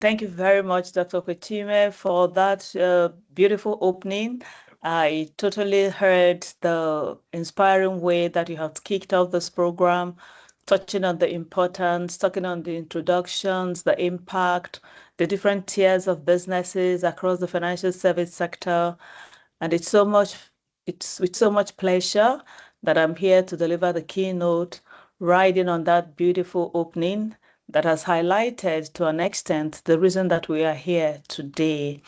Thank you very much, Dr. Kwetime, for that beautiful opening. I totally heard the inspiring way that you have kicked off this program, touching on the importance, talking on the introductions, the impact, the different tiers of businesses across the financial service sector. And it's with so much pleasure that I'm here to deliver the keynote, riding on that beautiful opening that has highlighted to an extent the reason that we are here today,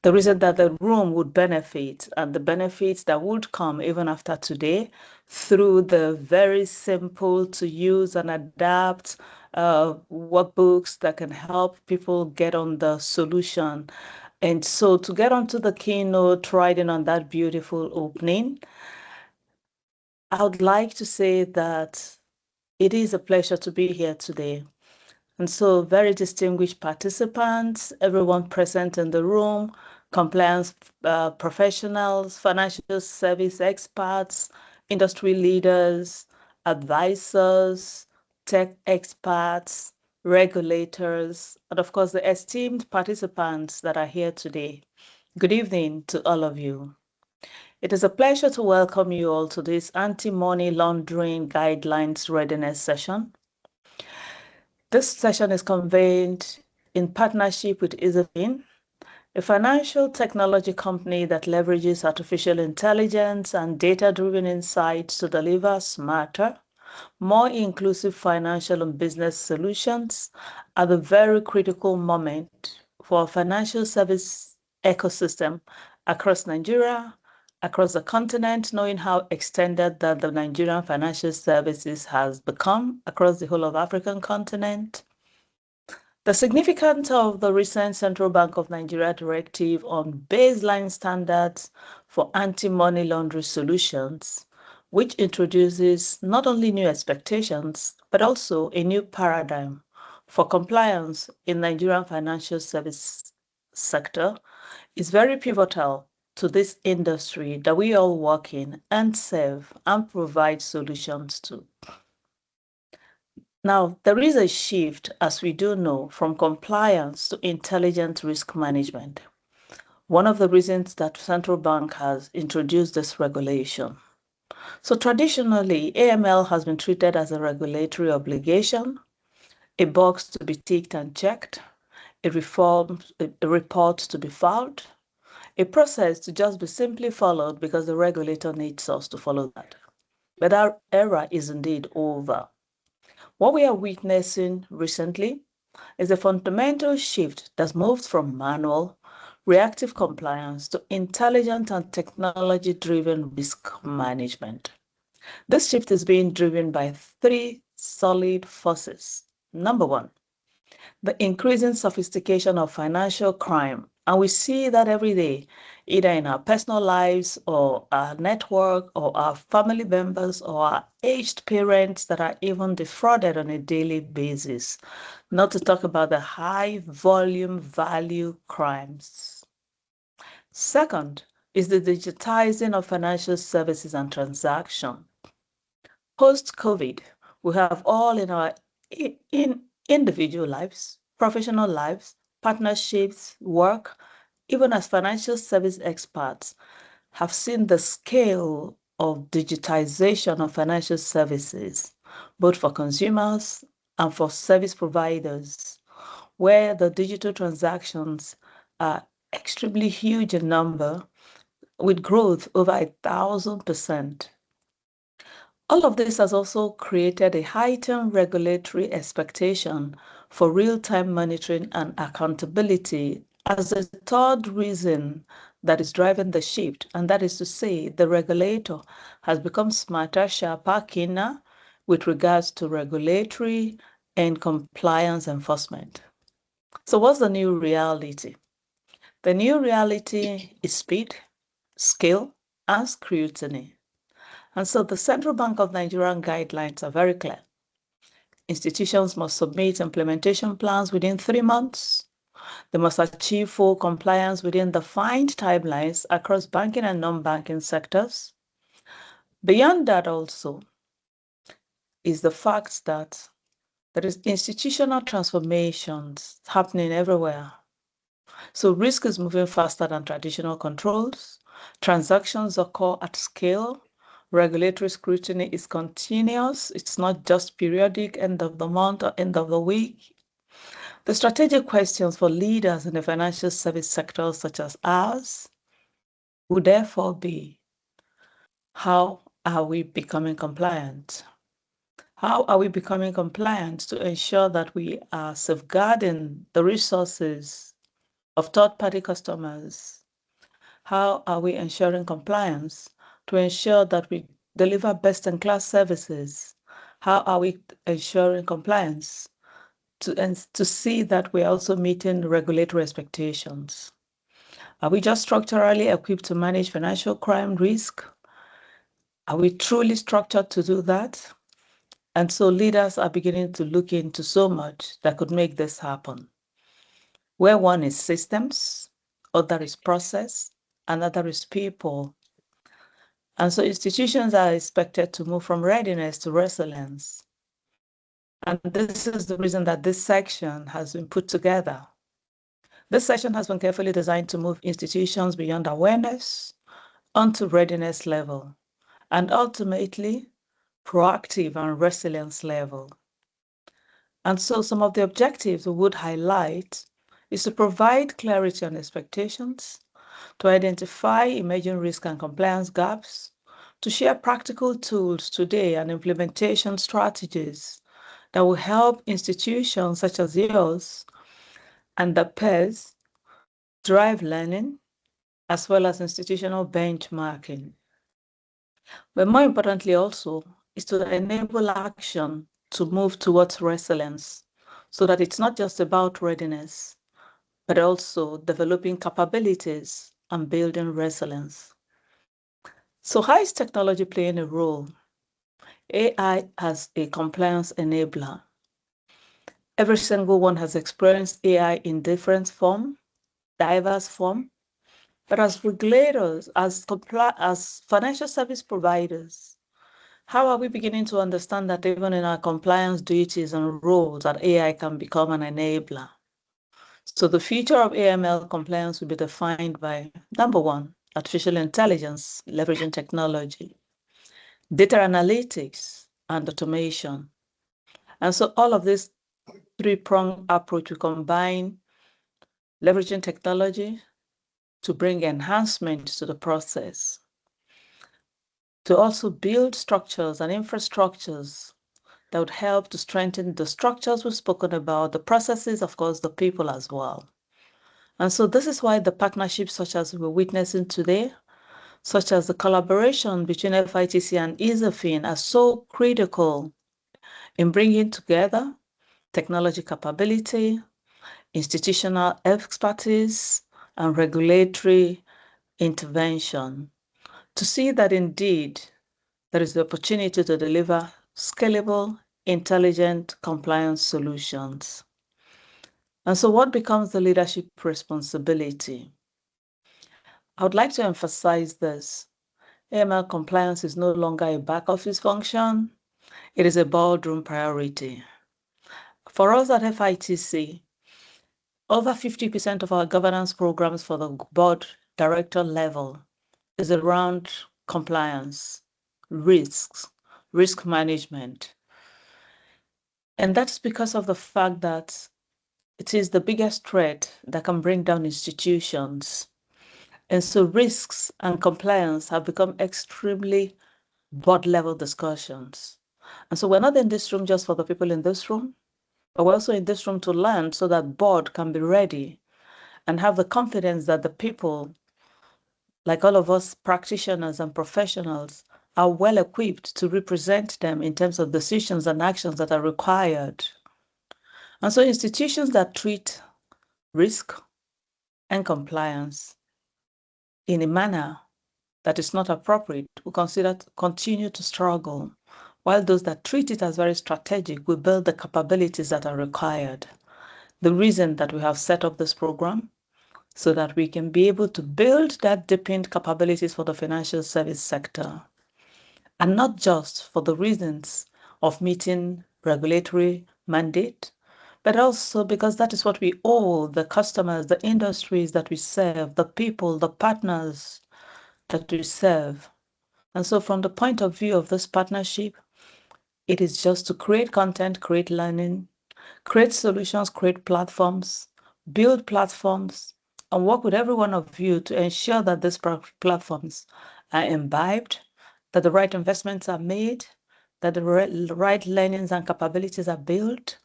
the reason that the room would benefit and the benefits that would come even after today through the very simple to use and adapt workbooks that can help people get on the solution. And so to get onto the keynote, riding on that beautiful opening, I would like to say that it is a pleasure to be here today. And so, very distinguished participants, everyone present in the room, compliance professionals, financial service experts, industry leaders, advisors, tech experts, regulators, and of course, the esteemed participants that are here today. Good evening to all of you. It is a pleasure to welcome you all to this anti-money laundering guidelines readiness session. This session is convened in partnership with Isafin, a financial technology company that leverages artificial intelligence and data-driven insights to deliver smarter, more inclusive financial and business solutions at a very critical moment for a financial service ecosystem across Nigeria, across the continent, knowing how extended that the Nigerian financial services has become across the whole of African continent. The significance of the recent Central Bank of Nigeria directive on baseline standards for anti-money laundering solutions, which introduces not only new expectations, but also a new paradigm for compliance in Nigerian financial service sector, is very pivotal to this industry that we all work in and serve and provide solutions to. Now, there is a shift, as we do know, from compliance to intelligent risk management. One of the reasons that central bank has introduced this regulation. So traditionally, AML has been treated as a regulatory obligation, a box to be ticked and checked, a report to be filed, a process to just be simply followed because the regulator needs us to follow that. But our era is indeed over. What we are witnessing recently is a fundamental shift that's moved from manual, reactive compliance to intelligent and technology-driven risk management. This shift is being driven by three solid forces. Number one, the increasing sophistication of financial crime. And we see that every day, either in our personal lives or our network or our family members or our aged parents that are even defrauded on a daily basis, not to talk about the high volume value crimes. Second is the digitizing of financial services and transactions. Post-COVID, we have all in our individual lives, professional lives, partnerships, work, even as financial service experts, have seen the scale of digitization of financial services, both for consumers and for service providers, where the digital transactions are extremely huge in number, with growth over 1,000%. All of this has also created a heightened regulatory expectation for real-time monitoring and accountability as a third reason that is driving the shift, and that is to say the regulator has become smarter, sharper, keener with regards to regulatory and compliance enforcement. So what's the new reality? The new reality is speed, scale, and scrutiny. And so the Central Bank of Nigeria guidelines are very clear. Institutions must submit implementation plans within 3 months. They must achieve full compliance within defined timelines across banking and non-banking sectors. Beyond that also is the fact that There is institutional transformations happening everywhere. So risk is moving faster than traditional controls. Transactions occur at scale. Regulatory scrutiny is continuous. It's not just periodic, end of the month or end of the week. The strategic questions for leaders in the financial service sector, such as ours, would therefore be, how are we becoming compliant? How are we becoming compliant to ensure that we are safeguarding the resources of third-party customers? How are we ensuring compliance to ensure that we deliver best-in-class services? How are we ensuring compliance to see that we're also meeting regulatory expectations? Are we just structurally equipped to manage financial crime risk? Are we truly structured to do that? And so leaders are beginning to look into so much that could make this happen. Where one is systems, other is process, another is people. And so institutions are expected to move from readiness to resilience. And this is the reason that this section has been put together. This section has been carefully designed to move institutions beyond awareness onto readiness level, and ultimately proactive and resilience level. And so some of the objectives we would highlight is to provide clarity on expectations, to identify emerging risk and compliance gaps, to share practical tools today and implementation strategies that will help institutions such as yours and the peers drive learning, as well as institutional benchmarking. But more importantly also is to enable action to move towards resilience, so that it's not just about readiness, but also developing capabilities and building resilience. So how is technology playing a role? AI as a compliance enabler. Every single one has experienced AI in different form, diverse form, but as regulators, as financial service providers, how are we beginning to understand that even in our compliance duties and roles, that AI can become an enabler? So the future of AML compliance will be defined by, number one, artificial intelligence, leveraging technology, data analytics, and automation. And so all of this three-pronged approach will combine leveraging technology to bring enhancement to the process, to also build structures and infrastructures that would help to strengthen the structures we've spoken about, the processes, of course, the people as well. And so this is why the partnerships such as we're witnessing today, such as the collaboration between FITC and ISAFIN, are so critical in bringing together technology capability, institutional expertise, and regulatory intervention to see that indeed there is the opportunity to deliver scalable, intelligent compliance solutions. And so what becomes the leadership responsibility? I would like to emphasize this. AML compliance is no longer a back office function. It is a boardroom priority. For us at FITC, over 50% of our governance programs for the board director level is around compliance, risks, risk management. And that's because of the fact that it is the biggest threat that can bring down institutions. And so risks and compliance have become extremely board level discussions. And so we're not in this room just for the people in this room, but we're also in this room to learn so that board can be ready and have the confidence that the people, like all of us practitioners and professionals, are well equipped to represent them in terms of decisions and actions that are required. And so institutions that treat risk and compliance in a manner that is not appropriate will continue to struggle, while those that treat it as very strategic will build the capabilities that are required. The reason that we have set up this program so that we can be able to build that deepened capabilities for the financial service sector, and not just for the reasons of meeting regulatory mandate, but also because that is what we owe the customers, the industries that we serve, the people, the partners that we serve. And so from the point of view of this partnership, it is just to create content, create learning, create solutions, create platforms, build platforms, and work with every one of you to ensure that these platforms are imbibed, that the right investments are made, that the right learnings and capabilities are built,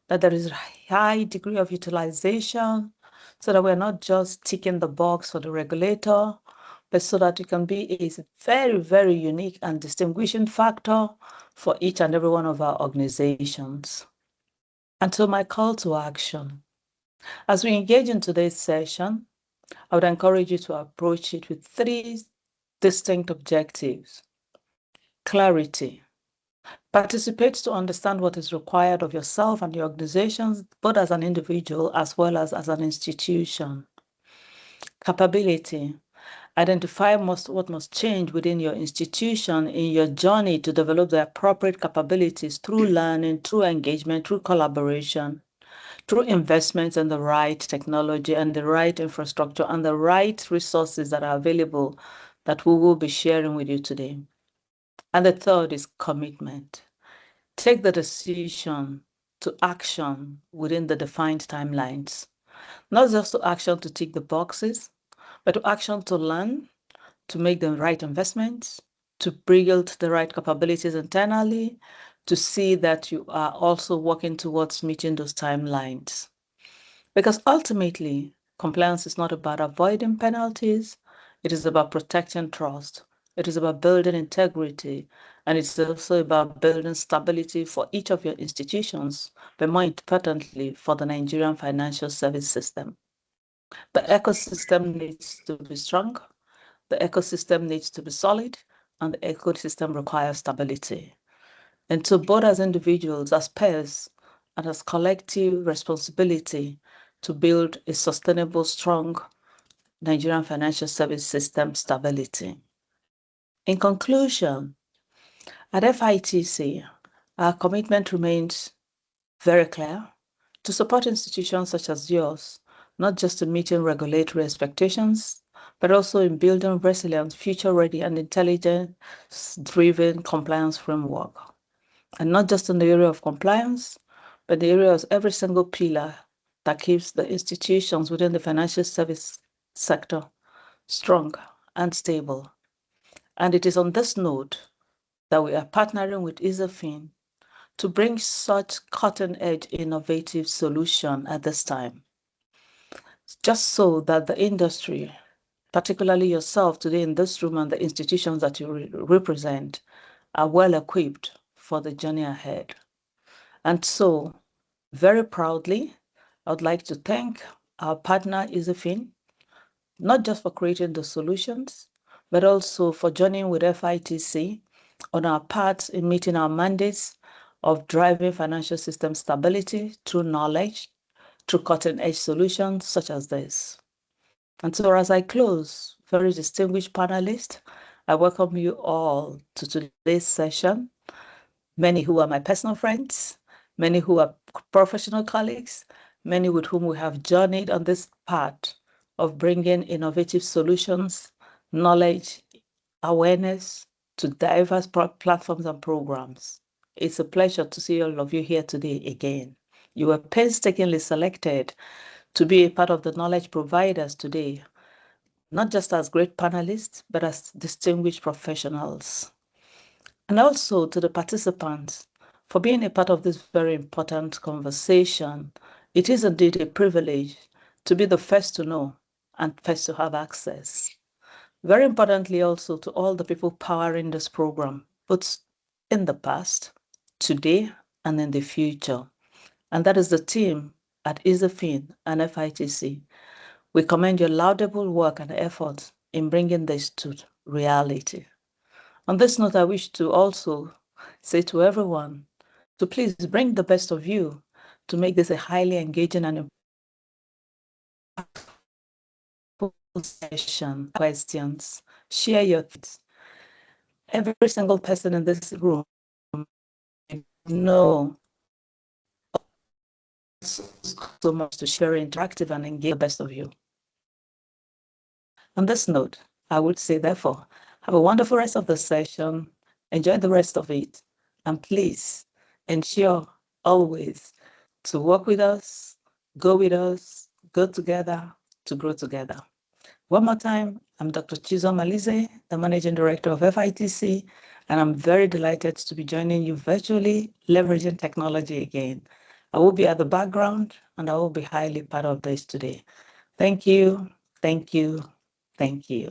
that there is a high degree of utilization, so that we're not just ticking the box for the regulator, but so that it can be a very, very unique and distinguishing factor for each and every one of our organizations. And so my call to action, as we engage in today's session, I would encourage you to approach it with 3 distinct objectives. Clarity. Participate to understand what is required of yourself and your organizations, both as an individual as well as an institution. Capability. Identify what must change within your institution in your journey to develop the appropriate capabilities through learning, through engagement, through collaboration, through investments in the right technology and the right infrastructure and the right resources that are available that we will be sharing with you today. And the third is commitment. Take the decision to action within the defined timelines. Not just to action to tick the boxes, but to action to learn, to make the right investments, to build the right capabilities internally, to see that you are also working towards meeting those timelines. Because ultimately, compliance is not about avoiding penalties, it is about protecting trust. It is about building integrity, and it's also about building stability for each of your institutions, but more importantly, for the Nigerian financial service system. The ecosystem needs to be strong, the ecosystem needs to be solid, and the ecosystem requires stability. And so both as individuals, as peers, and as collective responsibility to build a sustainable, strong Nigerian financial service system stability. In conclusion, at FITC, our commitment remains very clear to support institutions such as yours, not just in meeting regulatory expectations, but also in building resilient, future-ready, and intelligence-driven compliance framework. And not just in the area of compliance, but the area of every single pillar that keeps the institutions within the financial service sector strong and stable. And it is on this note that we are partnering with Isofin to bring such cutting-edge innovative solution at this time, just so that the industry, particularly yourself today in this room and the institutions that you represent, are well equipped for the journey ahead. And so, very proudly, I would like to thank our partner, Isofin, not just for creating the solutions, but also for joining with FITC on our path in meeting our mandates of driving financial system stability through knowledge, through cutting-edge solutions such as this. And so as I close, very distinguished panelists, I welcome you all to today's session, many who are my personal friends, many who are professional colleagues, many with whom we have journeyed on this path of bringing innovative solutions, knowledge, awareness to diverse platforms and programs. It's a pleasure to see all of you here today again. You were painstakingly selected to be a part of the knowledge providers today, not just as great panelists, but as distinguished professionals. And also to the participants for being a part of this very important conversation. It is indeed a privilege to be the first to know and first to have access. Very importantly also to all the people powering this program, both in the past, today, and in the future. And that is the team at Isofin and FITC. We commend your laudable work and efforts in bringing this to reality. On this note, I wish to also say to everyone to please bring the best of you to make this a highly engaging and impactful session. Questions, share your thoughts. Every single person in this room know so much to share interactive and engage the best of you. On this note, I would say, therefore, have a wonderful rest of the session. Enjoy the rest of it. And please ensure always to work with us, go together to grow together. One more time, I'm Dr. Chizor Malize, the Managing Director of FITC, and I'm very delighted to be joining you virtually, leveraging technology again. I will be at the background, and I will be highly part of this today. Thank you, thank you, thank you.